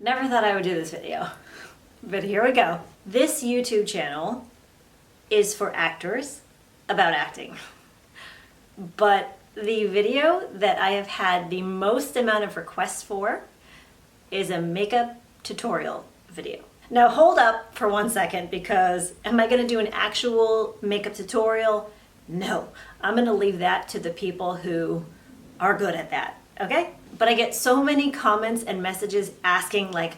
Never thought I would do this video, but here we go. This YouTube channel is for actors about acting, but the video that I have had the most amount of requests for is a makeup tutorial video. Now hold up for 1 second, because am I gonna do an actual makeup tutorial? No, I'm gonna leave that to the people who are good at that, okay? But I get so many comments and messages asking like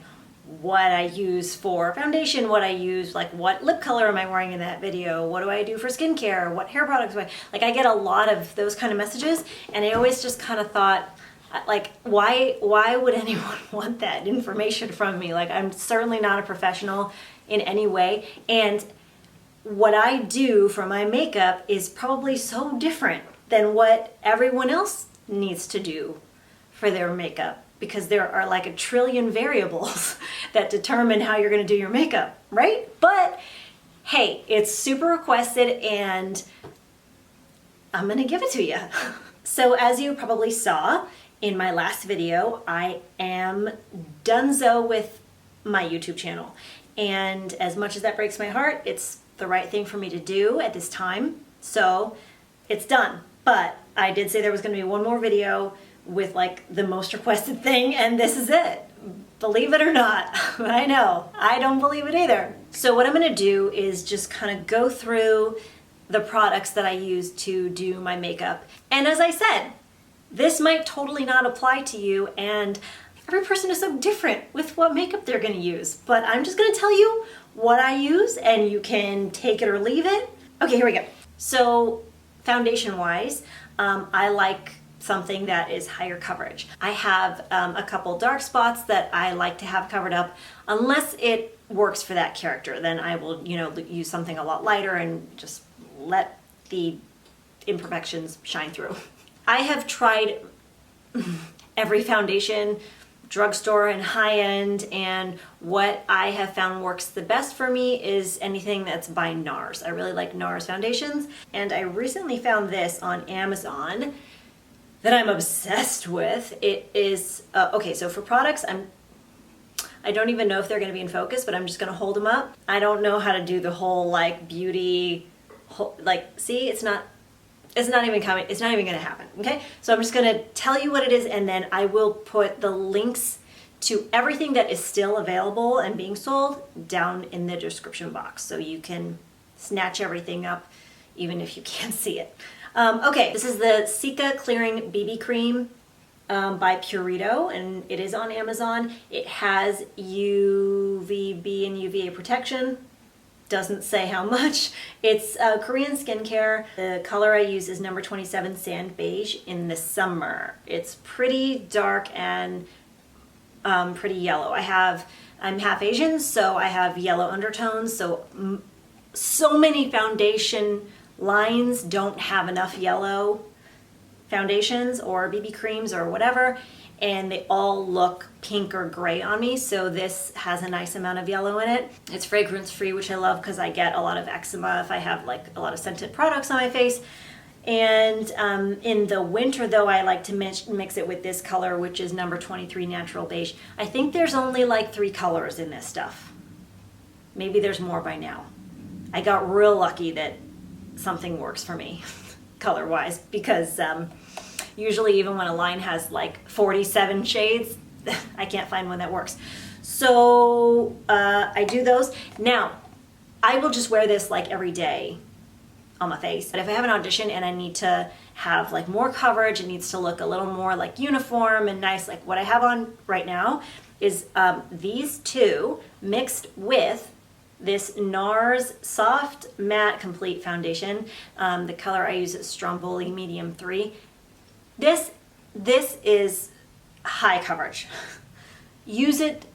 what I use for foundation, what I use, like what lip color am I wearing in that video, what do I do for skincare, what hair products do I, like I get a lot of those kind of messages, and I always just kind of thought, like, why would anyone want that information from me? Like, I'm certainly not a professional in any way, and what I do for my makeup is probably so different than what everyone else needs to do for their makeup, because there are like a trillion variables that determine how you're going to do your makeup, right? But hey, it's super requested and I'm going to give it to you. So as you probably saw in my last video, I am donezo with my YouTube channel. And as much as that breaks my heart, it's the right thing for me to do at this time. So it's done. But I did say there was going to be one more video with like the most requested thing, and this is it. Believe it or not. I know, I don't believe it either. So what I'm going to do is just kind of go through the products that I use to do my makeup. And as I said, this might totally not apply to you, and every person is so different with what makeup they're going to use. But I'm just going to tell you what I use, and you can take it or leave it. Okay, here we go. So foundation wise, I like something that is higher coverage. I have a couple dark spots that I like to have covered up, unless it works for that character. Then I will, you know, use something a lot lighter and just let the imperfections shine through. I have tried every foundation, drugstore and high-end, and what I have found works the best for me is anything that's by NARS. I really like NARS foundations, and I recently found this on Amazon that I'm obsessed with. It is, okay, so for products, I don't even know if they're gonna be in focus, but I'm just gonna hold them up. I don't know how to do the whole like beauty, like, see, it's not even coming, it's not even gonna happen, okay? So I'm just gonna tell you what it is, and then I will put the links to everything that is still available and being sold down in the description box, so you can snatch everything up even if you can't see it. Okay, this is the Cica Clearing BB Cream by Purito, and it is on Amazon. It has UVB and UVA protection. Doesn't say how much. It's Korean skincare. The color I use is number 27 Sand Beige in the summer. It's pretty dark and pretty yellow. I'm half Asian, so I have yellow undertones, so many foundation lines don't have enough yellow foundations or BB creams or whatever, and they all look pink or gray on me, so this has a nice amount of yellow in it. It's fragrance free, which I love because I get a lot of eczema if I have like a lot of scented products on my face. And in the winter though, I like to mix it with this color, which is number 23 Natural Beige. I think there's only like 3 colors in this stuff. Maybe there's more by now. I got real lucky that something works for me color wise, because usually even when a line has like 47 shades, I can't find one that works. So I do those. Now, I will just wear this like every day on my face. But if I have an audition and I need to have like more coverage, it needs to look a little more like uniform and nice, like what I have on right now is these two mixed with this NARS Soft Matte Complete Foundation. The color I use is Stromboli Medium 3. This is high coverage. Use it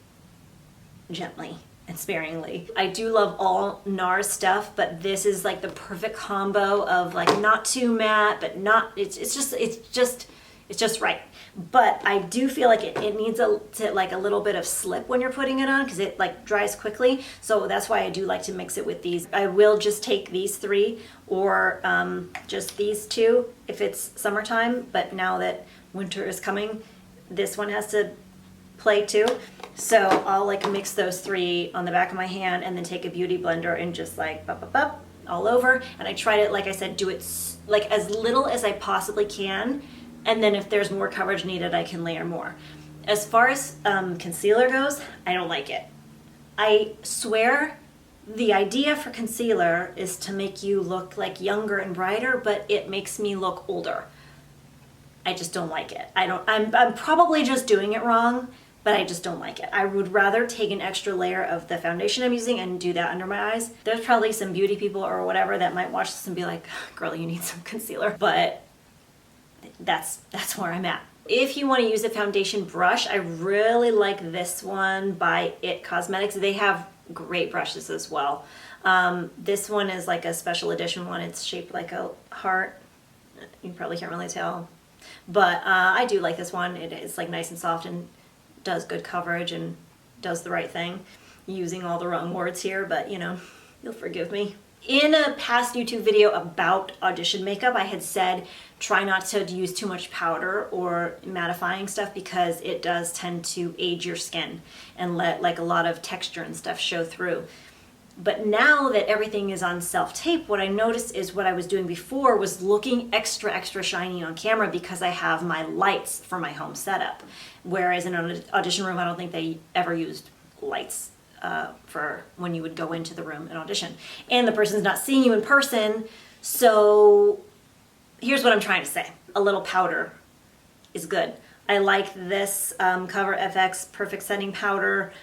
gently and sparingly. I do love all NARS stuff, but this is like the perfect combo of like not too matte, but not, it's just right. But I do feel like it needs like a little bit of slip when you're putting it on, because it like dries quickly. So that's why I do like to mix it with these. I will just take these 3 or just these 2 if it's summertime, but now that winter is coming, this one has to play too. So I'll like mix those three on the back of my hand and then take a beauty blender and just like all over. And I try to, like I said, do it like as little as I possibly can. And then if there's more coverage needed, I can layer more. As far as concealer goes, I don't like it. I swear the idea for concealer is to make you look like younger and brighter, but it makes me look older. I just don't like it. I'm probably just doing it wrong, but I just don't like it. I would rather take an extra layer of the foundation I'm using and do that under my eyes. There's probably some beauty people or whatever that might watch this and be like, girl, you need some concealer. But that's where I'm at. If you want to use a foundation brush, I really like this one by It Cosmetics. They have great brushes as well. This one is like a special edition one. It's shaped like a heart. You probably can't really tell. But I do like this one. It's like nice and soft and does good coverage and does the right thing. Using all the wrong words here, but you know, you'll forgive me. In a past YouTube video about audition makeup, I had said try not to use too much powder or mattifying stuff because it does tend to age your skin and let like a lot of texture and stuff show through. But now that everything is on self-tape, what I noticed is what I was doing before was looking extra shiny on camera because I have my lights for my home setup. Whereas in an audition room, I don't think they ever used lights for when you would go into the room and audition. And the person's not seeing you in person, so here's what I'm trying to say. A little powder is good. I like this Cover FX Perfect Setting Powder.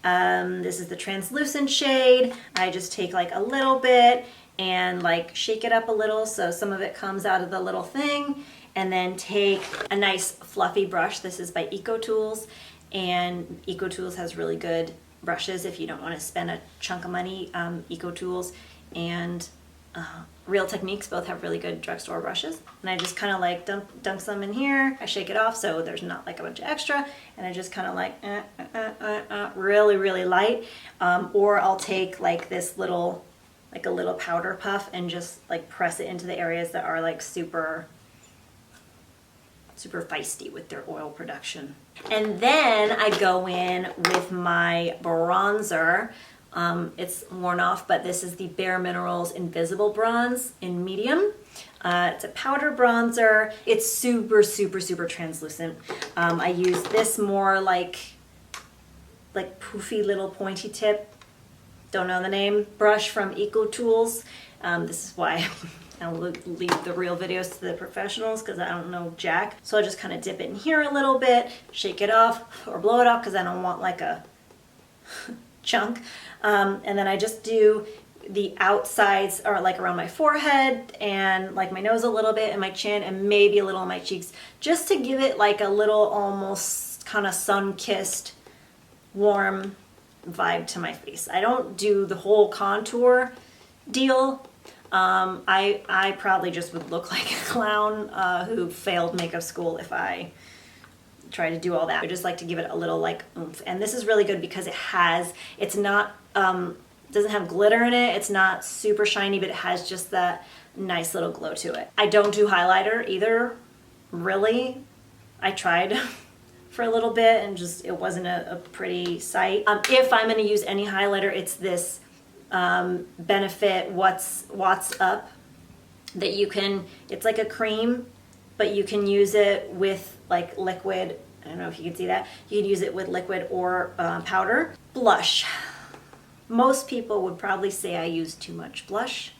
This is the translucent shade. I just take like a little bit and like shake it up a little so some of it comes out of the little thing, and then take a nice fluffy brush. This is by EcoTools, and EcoTools has really good brushes if you don't want to spend a chunk of money. EcoTools and Real Techniques both have really good drugstore brushes. And I just kind of like dunk some in here. I shake it off so there's not like a bunch of extra. And I just kind of like really light. Or I'll take like this little, like a little powder puff and just like press it into the areas that are like super feisty with their oil production. And then I go in with my bronzer. It's worn off, but this is the Bare Minerals Invisible Bronze in medium. It's a powder bronzer. It's super translucent. I use this more like poofy little pointy tip, don't know the name, brush from EcoTools. This is why I'll leave the real videos to the professionals because I don't know jack. So I just kind of dip it in here a little bit, shake it off or blow it off because I don't want like a chunk. And then I just do the outsides or like around my forehead and like my nose a little bit and my chin and maybe a little on my cheeks just to give it like a little almost kind of sun-kissed warm vibe to my face. I don't do the whole contour deal. I probably just would look like a clown who failed makeup school if I try to do all that. I just like to give it a little like oomph. And this is really good because it's not, doesn't have glitter in it. It's not super shiny, but it has just that nice little glow to it. I don't do highlighter either, really. I tried for a little bit and just, it wasn't a pretty sight. If I'm gonna use any highlighter, it's this Benefit Watts Up that you can, it's like a cream, but you can use it with like liquid. I don't know if you can see that. You can use it with liquid or powder. Blush. Most people would probably say I use too much blush,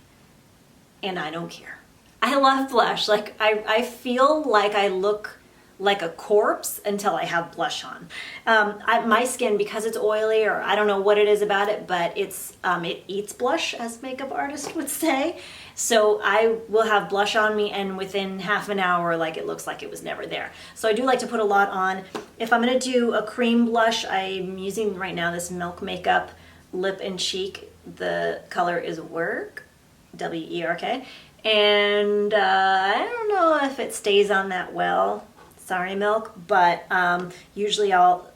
and I don't care. I love blush. Like I feel like I look like a corpse until I have blush on. My skin, because it's oily, or I don't know what it is about it, but it eats blush, as makeup artists would say. So I will have blush on me and within half an hour, like it looks like it was never there. So I do like to put a lot on. If I'm gonna do a cream blush, I'm using right now this Milk Makeup Lip and Cheek. The color is Werk, W-E-R-K. And I don't know if it stays on that well. Sorry, Milk, but usually I'll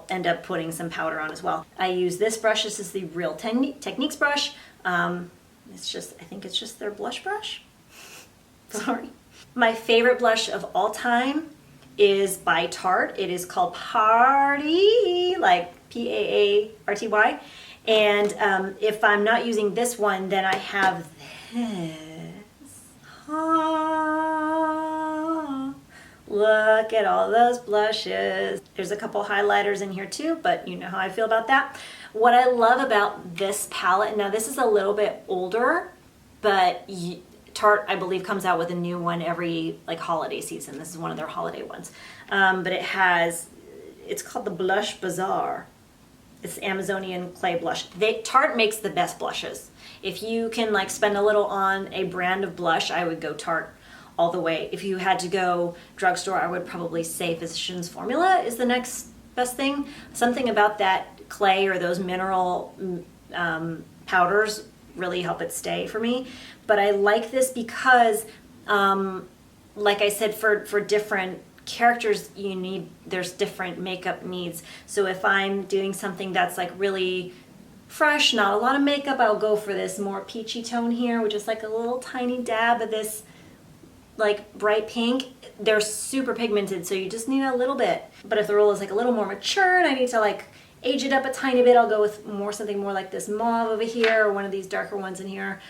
end up putting some powder on as well. I use this brush. This is the Real Techniques brush. I think it's just their blush brush. Sorry. My favorite blush of all time is by Tarte. It is called Party, like Paarty. And if I'm not using this one, then I have this. Ah, look at all those blushes. There's a couple highlighters in here too, but you know how I feel about that. What I love about this palette, now this is a little bit older, but Tarte, I believe, comes out with a new one every like holiday season. This is one of their holiday ones. But it's called the Blush Bazaar. It's Amazonian clay blush. Tarte makes the best blushes. If you can like spend a little on a brand of blush, I would go Tarte all the way. If you had to go drugstore, I would probably say Physicians Formula is the next best thing. Something about that clay or those mineral powders really help it stay for me. But I like this because, like I said, for different characters, there's different makeup needs. So if I'm doing something that's like really fresh, not a lot of makeup, I'll go for this more peachy tone here, which is like a little tiny dab of this like bright pink. They're super pigmented, so you just need a little bit. But if the role is like a little more mature and I need to like age it up a tiny bit, I'll go with something more like this mauve over here, or one of these darker ones in here.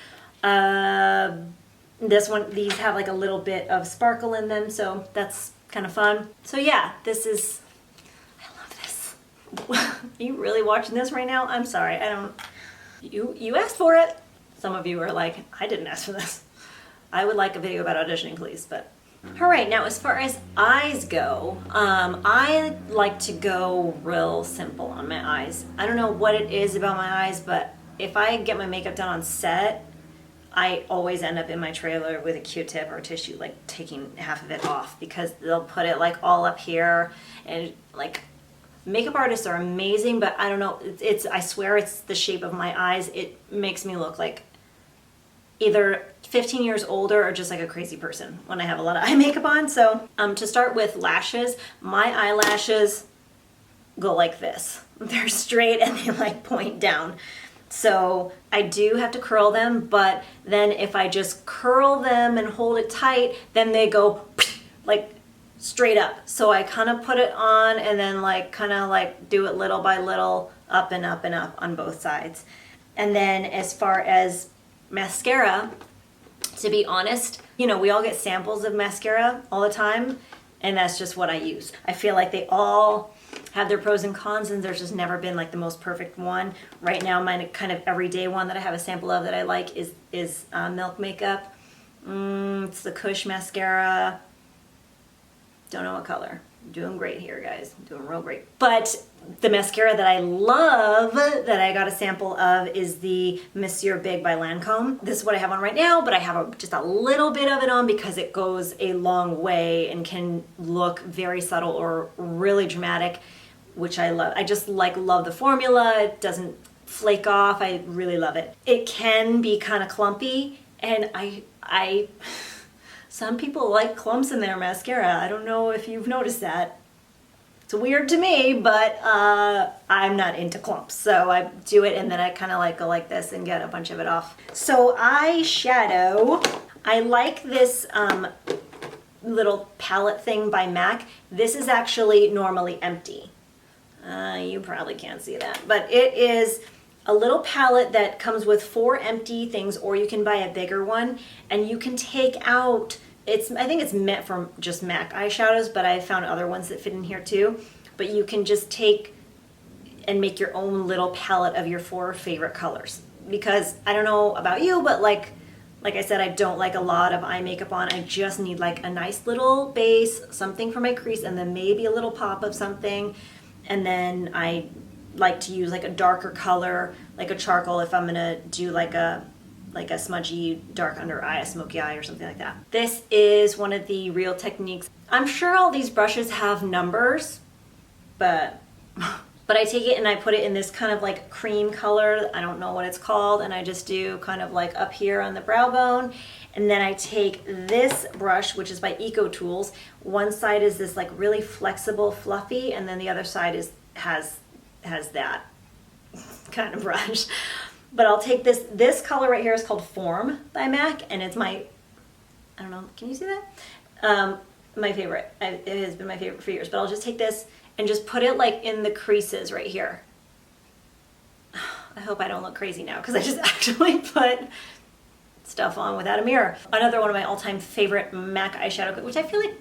These have like a little bit of sparkle in them, so that's kind of fun. So yeah, I love this. Are you really watching this right now? I'm sorry, you asked for it. Some of you are like, I didn't ask for this. I would like a video about auditioning, please, but. All right, now as far as eyes go, I like to go real simple on my eyes. I don't know what it is about my eyes, but if I get my makeup done on set, I always end up in my trailer with a Q-tip or a tissue, like taking half of it off, because they'll put it like all up here. And like, makeup artists are amazing, but I don't know, I swear it's the shape of my eyes. It makes me look like either 15 years older or just like a crazy person when I have a lot of eye makeup on. So to start with lashes, my eyelashes go like this. They're straight and they like point down. So I do have to curl them, but then if I just curl them and hold it tight, then they go like straight up. So I kind of put it on and then like kind of like do it little by little, up and up and up on both sides. And then as far as mascara, to be honest, you know, we all get samples of mascara all the time, and that's just what I use. I feel like they all have their pros and cons, and there's just never been like the most perfect one. Right now, my kind of everyday one that I have a sample of that I like is Milk Makeup. It's the Kush mascara. Don't know what color. Doing great here, guys. Doing real great. But the mascara that I love, that I got a sample of, is the Monsieur Big by Lancome. This is what I have on right now, but I have just a little bit of it on because it goes a long way and can look very subtle or really dramatic, which I love. I just love the formula. It doesn't flake off. I really love it. It can be kind of clumpy, and some people like clumps in their mascara. I don't know if you've noticed that. It's weird to me, but I'm not into clumps. So I do it and then I kind of like go like this and get a bunch of it off. So eyeshadow, I like this little palette thing by MAC. This is actually normally empty. You probably can't see that, but it is a little palette that comes with 4 empty things, or you can buy a bigger one, and you can take out, I think it's meant for just MAC eyeshadows, but I found other ones that fit in here too. But you can just take and make your own little palette of your 4 favorite colors. Because I don't know about you, but like I said, I don't like a lot of eye makeup on. I just need like a nice little base, something for my crease, and then maybe a little pop of something. And then I like to use like a darker color, like a charcoal, if I'm gonna do like a smudgy dark under eye, a smoky eye or something like that. This is one of the Real Techniques. I'm sure all these brushes have numbers, but I take it and I put it in this kind of like cream color. I don't know what it's called, and I just do kind of like up here on the brow bone. And then I take this brush, which is by Eco Tools. One side is this like really flexible, fluffy, and then the other side has that kind of brush. But I'll take this color right here is called Form by MAC, and it's my, I don't know, can you see that? my favorite. It has been my favorite for years. But I'll just take this and just put it like in the creases right here. I hope I don't look crazy now because I just actually put stuff on without a mirror. Another one of my all-time favorite MAC eyeshadow, which I feel like,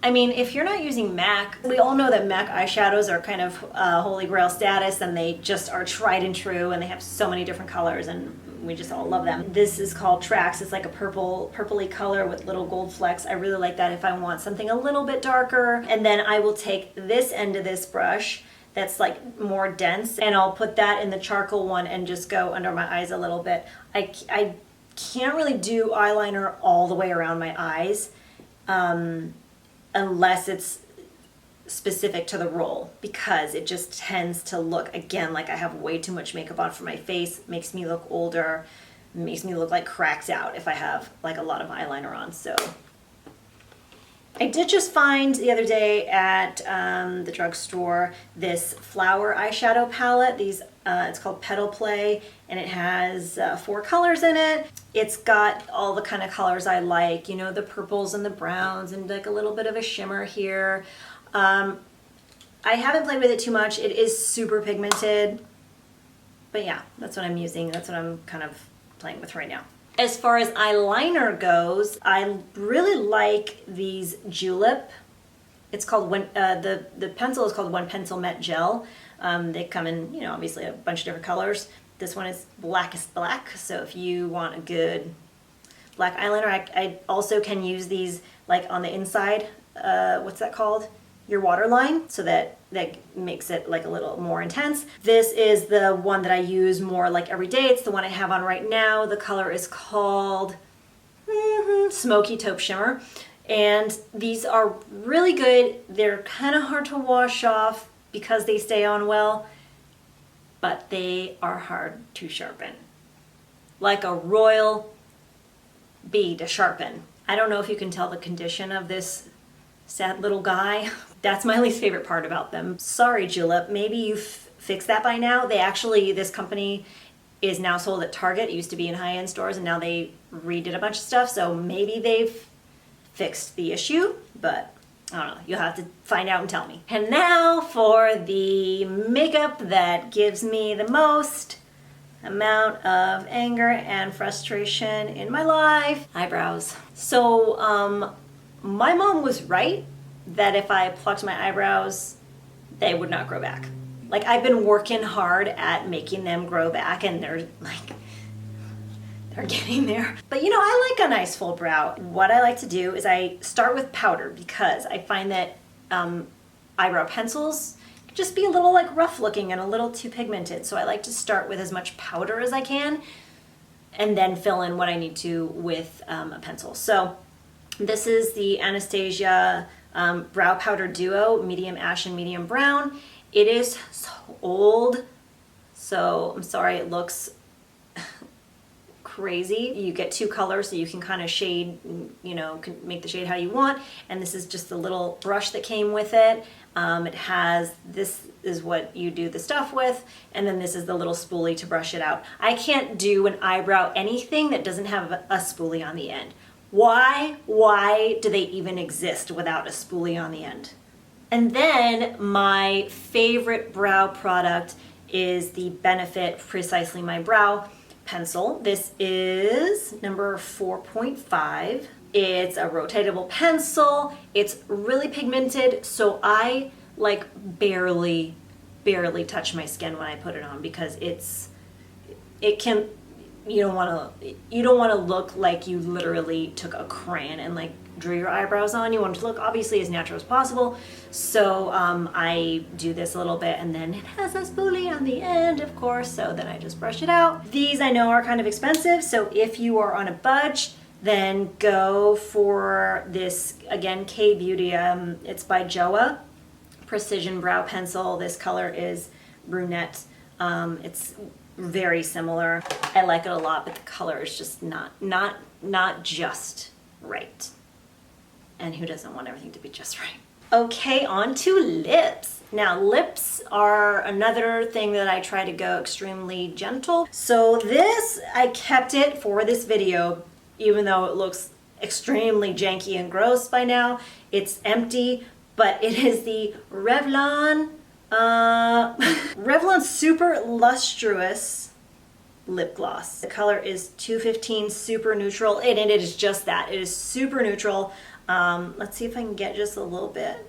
I mean, if you're not using MAC, we all know that MAC eyeshadows are kind of holy grail status, and they just are tried and true, and they have so many different colors, and we just all love them. This is called Trax. It's like a purpley color with little gold flecks. I really like that if I want something a little bit darker. And then I will take this end of this brush that's like more dense, and I'll put that in the charcoal one and just go under my eyes a little bit. I can't really do eyeliner all the way around my eyes unless it's specific to the role, because it just tends to look, again, like I have way too much makeup on for my face, makes me look older, makes me look like cracked out if I have like a lot of eyeliner on. So I did just find the other day at the drugstore this flower eyeshadow palette. It's called Petal Play, and it has 4 colors in it. It's got all the kind of colors I like, you know, the purples and the browns and like a little bit of a shimmer here. I haven't played with it too much. It is super pigmented, but yeah, that's what I'm using. That's what I'm kind of playing with right now. As far as eyeliner goes, I really like these Julep. It's called the pencil is called One Pencil Matte Gel. They come in, you know, obviously a bunch of different colors. This one is blackest black, so if you want a good black eyeliner, I also can use these like on the inside. What's that called? Your waterline, so that makes it like a little more intense. This is the one that I use more like every day. It's the one I have on right now. The color is called Smoky Taupe Shimmer, and these are really good. They're kind of hard to wash off because they stay on well, but they are hard to sharpen. Like a royal bee to sharpen. I don't know if you can tell the condition of this sad little guy. That's my least favorite part about them. Sorry, Julep, maybe you've fixed that by now. This company is now sold at Target. It used to be in high-end stores, and now they redid a bunch of stuff, so maybe they've fixed the issue, but I don't know. You'll have to find out and tell me. And now for the makeup that gives me the most amount of anger and frustration in my life. Eyebrows. So, my mom was right that if I plucked my eyebrows, they would not grow back. Like, I've been working hard at making them grow back, and they're getting there. But you know, I like a nice full brow. What I like to do is I start with powder, because I find that eyebrow pencils can just be a little like rough looking and a little too pigmented. So I like to start with as much powder as I can and then fill in what I need to with a pencil. So this is the Anastasia Brow Powder Duo, medium ash and medium brown. It is so old, so I'm sorry it looks crazy. You get 2 colors, so you can kind of shade, you know, can make the shade how you want. And this is just the little brush that came with it. It has, this is what you do the stuff with, and then this is the little spoolie to brush it out. I can't do an eyebrow anything that doesn't have a spoolie on the end. Why do they even exist without a spoolie on the end? And then my favorite brow product is the Benefit Precisely My Brow pencil. This is number 4.5. It's a rotatable pencil. It's really pigmented, so I like barely touch my skin when I put it on, because you don't want to look like you literally took a crayon and like drew your eyebrows on. You want it to look obviously as natural as possible. So I do this a little bit, and then it has a spoolie on the end, of course, so then I just brush it out. These I know are kind of expensive, so if you are on a budget, then go for this, again, K-Beauty. It's by Joa Precision Brow Pencil. This color is brunette. It's very similar. I like it a lot, but the color is just not just right. And who doesn't want everything to be just right? Okay, on to lips. Now, lips are another thing that I try to go extremely gentle. So this, I kept it for this video, even though it looks extremely janky and gross by now. It's empty, but it is the Revlon, Revlon Super Lustrous Lip Gloss. The color is 215 Super Neutral, and it is just that. It is super neutral. Let's see if I can get just a little bit.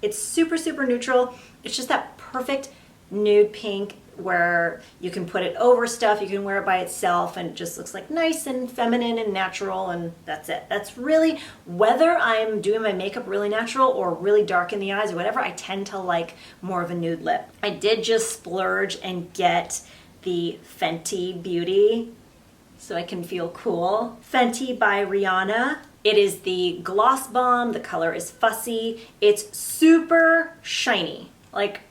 It's super, super neutral. It's just that perfect nude pink where you can put it over stuff, you can wear it by itself, and it just looks like nice and feminine and natural, and that's it. That's really, whether I'm doing my makeup really natural or really dark in the eyes or whatever, I tend to like more of a nude lip. I did just splurge and get the Fenty Beauty so I can feel cool. Fenty by Rihanna. It is the Gloss Bomb. The color is Fussy. It's super shiny, like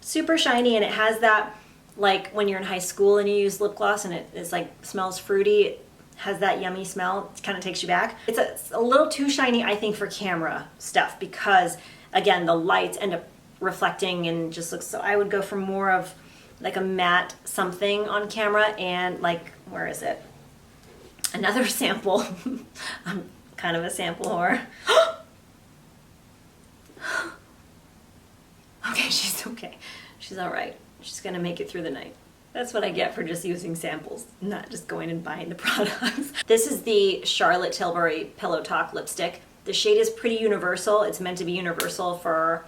super shiny, and it has that, like when you're in high school and you use lip gloss and it's like smells fruity, it has that yummy smell. It kind of takes you back. It's a little too shiny, I think, for camera stuff because, again, the lights end up reflecting and just looks, so I would go for more of like a matte something on camera. And like, where is it? Another sample. I'm kind of a sample whore. Okay, she's okay. She's all right. She's gonna make it through the night. That's what I get for just using samples, not just going and buying the products. This is the Charlotte Tilbury Pillow Talk lipstick. The shade is pretty universal. It's meant to be universal for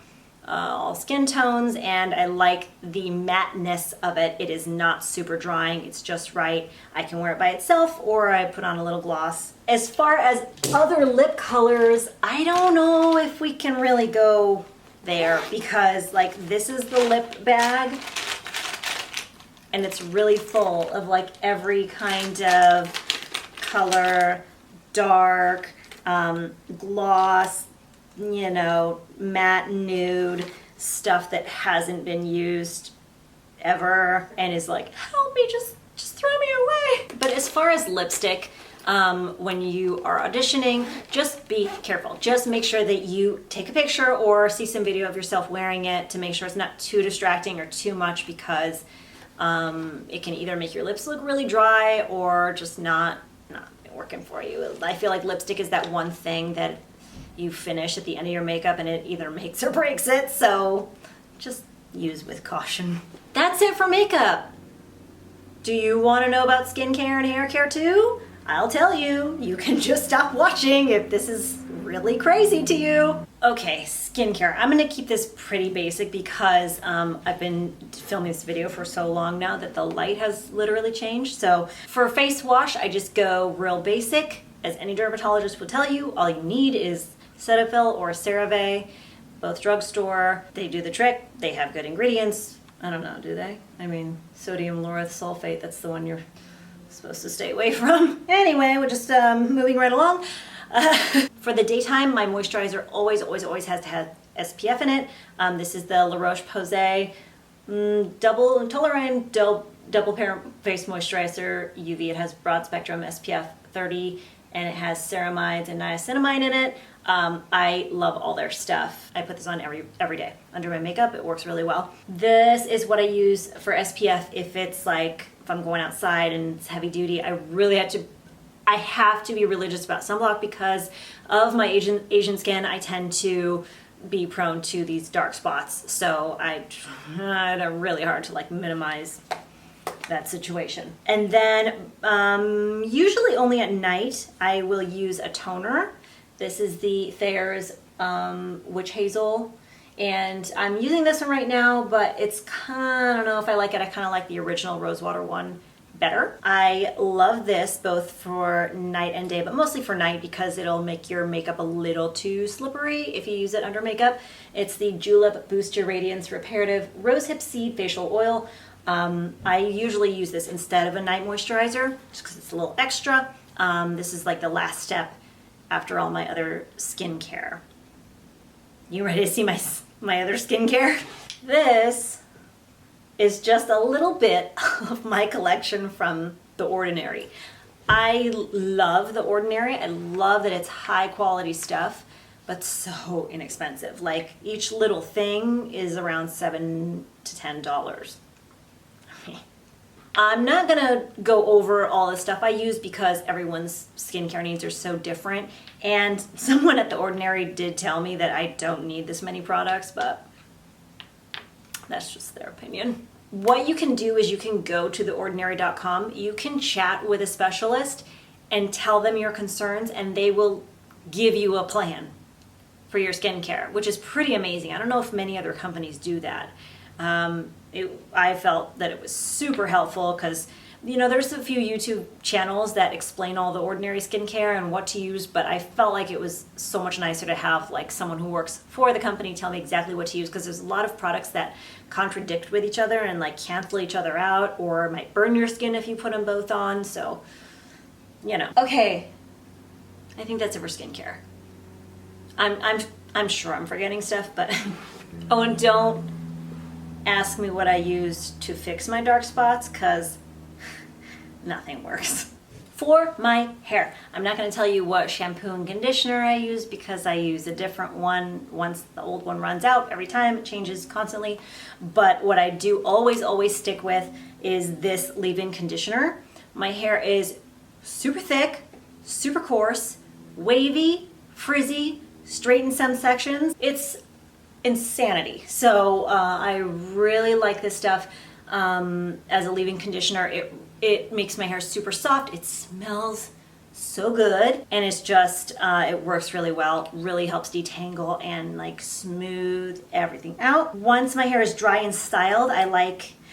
all skin tones, and I like the matteness of it. It is not super drying. It's just right. I can wear it by itself, or I put on a little gloss. As far as other lip colors, I don't know if we can really go there, because like this is the lip bag and it's really full of like every kind of color, dark, gloss, you know, matte, nude, stuff that hasn't been used ever and is like, help me, just throw me away. But as far as lipstick, when you are auditioning, just be careful. Just make sure that you take a picture or see some video of yourself wearing it to make sure it's not too distracting or too much, because it can either make your lips look really dry or just not working for you. I feel like lipstick is that one thing that you finish at the end of your makeup and it either makes or breaks it, so just use with caution. That's it for makeup. Do you want to know about skincare and hair care too? I'll tell you. You can just stop watching if this is really crazy to you. Okay, skincare. I'm gonna keep this pretty basic because I've been filming this video for so long now that the light has literally changed. So for face wash, I just go real basic. As any dermatologist will tell you, all you need is Cetaphil or CeraVe, both drugstore. They do the trick. They have good ingredients. I don't know, do they? I mean, sodium lauryl sulfate, that's the one you're supposed to stay away from. Anyway, we're just moving right along. For the daytime, my moisturizer always has to have SPF in it. This is the La Roche-Posay Double Toleriane Double Pair Face Moisturizer UV. It has broad spectrum SPF 30, and it has ceramides and niacinamide in it. I love all their stuff. I put this on every day under my makeup. It works really well. This is what I use for SPF if it's like, if I'm going outside and it's heavy duty. I have to be religious about sunblock because of my Asian skin. I tend to be prone to these dark spots, so I try really hard to like minimize that situation. And then usually only at night I will use a toner. This is the Thayer's Witch Hazel, and I'm using this one right now, but it's I don't know if I like it. I kind of like the original Rosewater one better. I love this both for night and day, but mostly for night because it'll make your makeup a little too slippery if you use it under makeup. It's the Julep Boost Your Radiance Reparative Rosehip Seed Facial Oil. I usually use this instead of a night moisturizer just because it's a little extra. This is like the last step after all my other skincare. You ready to see my other skincare? This is just a little bit of my collection from The Ordinary. I love The Ordinary. I love that it's high quality stuff, but so inexpensive. Like each little thing is around $7 to $10. I'm not gonna go over all the stuff I use because everyone's skincare needs are so different. And someone at The Ordinary did tell me that I don't need this many products, but that's just their opinion. What you can do is you can go to theordinary.com, you can chat with a specialist and tell them your concerns, and they will give you a plan for your skincare, which is pretty amazing. I don't know if many other companies do that. I felt that it was super helpful because, you know, there's a few YouTube channels that explain all the Ordinary skincare and what to use, but I felt like it was so much nicer to have like someone who works for the company tell me exactly what to use, because there's a lot of products that contradict with each other and like cancel each other out or might burn your skin if you put them both on. So, you know. Okay, I think that's it for skincare. I'm sure I'm forgetting stuff, but oh, and don't ask me what I used to fix my dark spots, because nothing works. For my hair, I'm not going to tell you what shampoo and conditioner I use because I use a different one once the old one runs out. Every time it changes constantly. But what I do always stick with is this leave-in conditioner. My hair is super thick, super coarse, wavy, frizzy, straight in some sections. It's insanity. So I really like this stuff as a leave-in conditioner. It makes my hair super soft. It smells so good, and it's just it works really well. Really helps detangle and like smooth everything out. Once my hair is dry and styled,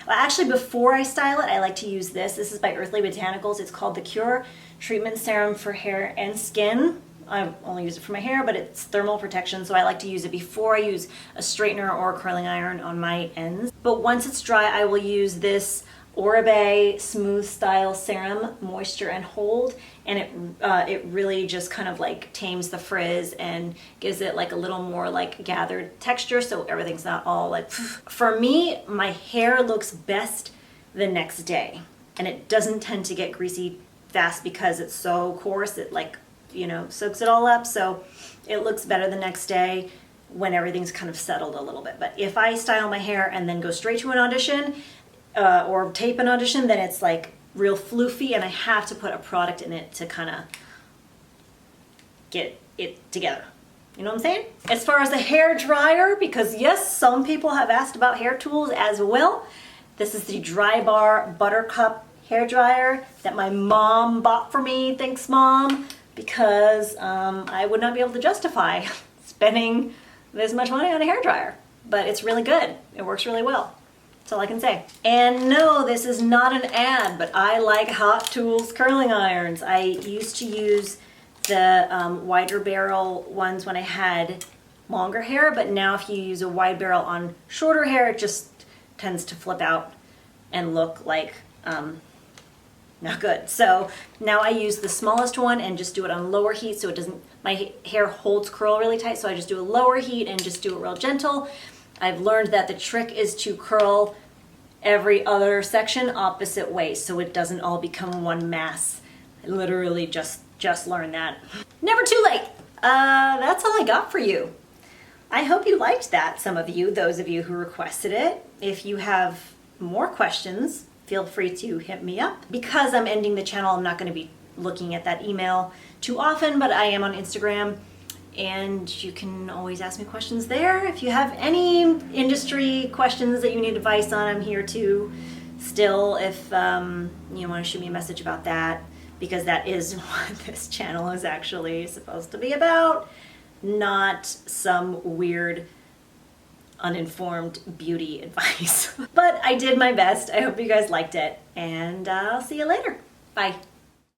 actually before I style it, I like to use this. This is by Earthly Botanicals. It's called the Cure Treatment Serum for Hair and Skin. I only use it for my hair, but it's thermal protection, so I like to use it before I use a straightener or a curling iron on my ends. But once it's dry, I will use this Oribe Smooth Style Serum, Moisture and Hold, and it really just kind of like tames the frizz and gives it like a little more like gathered texture, so everything's not all like For me, my hair looks best the next day, and it doesn't tend to get greasy fast because it's so coarse. It like, you know, soaks it all up, so it looks better the next day when everything's kind of settled a little bit. But if I style my hair and then go straight to an audition or tape an audition, then it's like real floofy, and I have to put a product in it to kind of get it together. You know what I'm saying? As far as the hair dryer, because yes, some people have asked about hair tools as well. This is the Dry Bar Buttercup hair dryer that my mom bought for me. Thanks, Mom. Because I would not be able to justify spending this much money on a hair dryer. But it's really good. It works really well. That's all I can say. And no, this is not an ad, but I like Hot Tools curling irons. I used to use the wider barrel ones when I had longer hair, but now if you use a wide barrel on shorter hair, it just tends to flip out and look like not good. So now I use the smallest one and just do it on lower heat, so it doesn't, my hair holds curl really tight, so I just do a lower heat and just do it real gentle. I've learned that the trick is to curl every other section opposite way so it doesn't all become one mass. I literally just learned that. Never too late. That's all I got for you. I hope you liked that, some of you, those of you who requested it. If you have more questions, feel free to hit me up. Because I'm ending the channel, I'm not going to be looking at that email too often, but I am on Instagram, and you can always ask me questions there. If you have any industry questions that you need advice on, I'm here too. Still, if you want to shoot me a message about that, because that is what this channel is actually supposed to be about, not some weird uninformed beauty advice. But I did my best. I hope you guys liked it, and I'll see you later. Bye.